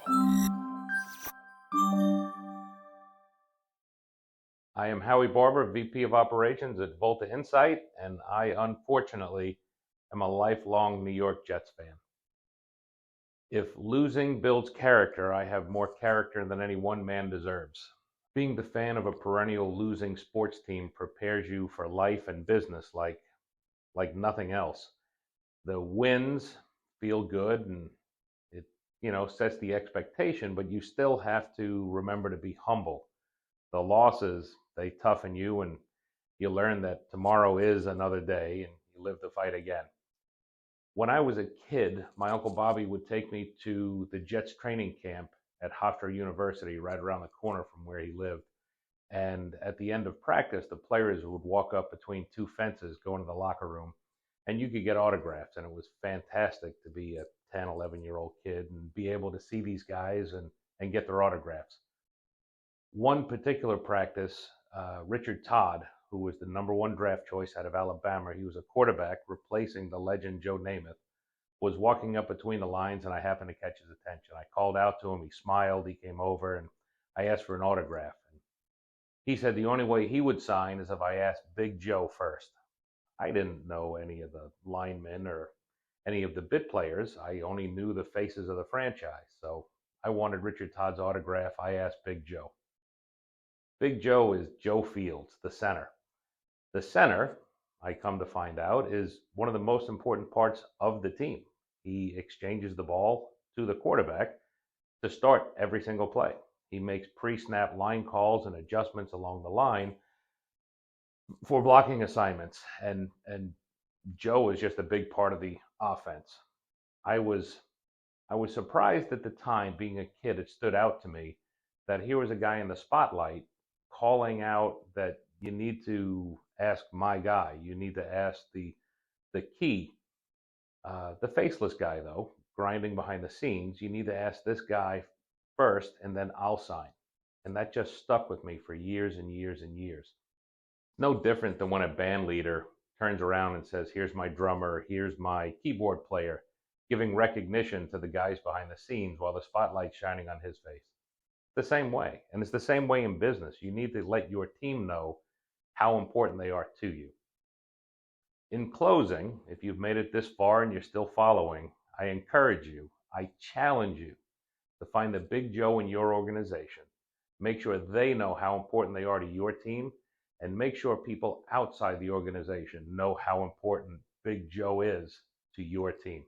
I am Howie Barber, VP of Operations at Volta Insite, and I unfortunately am a lifelong New York Jets fan. If losing builds character, I have more character than any one man deserves. Being the fan of a perennial losing sports team prepares you for life and business like nothing else. The wins feel good and it sets the expectation, but you still have to remember to be humble. The losses, they toughen you, and you learn that tomorrow is another day and you live to fight again. When I was a kid, my Uncle Bobby would take me to the Jets training camp at Hofstra University, right around the corner from where he lived. And at the end of practice, the players would walk up between two fences, go into the locker room, and you could get autographs. And it was fantastic to be a 10, 11-year-old kid and be able to see these guys and get their autographs. One particular practice, Richard Todd, who was the number one draft choice out of Alabama, he was a quarterback replacing the legend Joe Namath, was walking up between the lines, and I happened to catch his attention. I called out to him. He smiled. He came over, and I asked for an autograph. And he said the only way he would sign is if I asked Big Joe first. I didn't know any of the linemen or any of the bit players. I only knew the faces of the franchise. So I wanted Richard Todd's autograph. I asked Big Joe. Big Joe is Joe Fields, the center. The center, I come to find out, is one of the most important parts of the team. He exchanges the ball to the quarterback to start every single play. He makes pre-snap line calls and adjustments along the line for blocking assignments. And Joe is just a big part of the offense. I was surprised at the time, being a kid, it stood out to me that here was a guy in the spotlight calling out that you need to ask my guy. You need to ask the key, the faceless guy, though, grinding behind the scenes. You need to ask this guy first, and then I'll sign. And that just stuck with me for years and years and years. No different than when a band leader turns around and says, here's my drummer, here's my keyboard player, giving recognition to the guys behind the scenes while the spotlight's shining on his face. The same way. And it's the same way in business. You need to let your team know how important they are to you. In closing, if you've made it this far and you're still following, I encourage you, I challenge you to find the Big Joe in your organization. Make sure they know how important they are to your team, and make sure people outside the organization know how important Big Joe is to your team.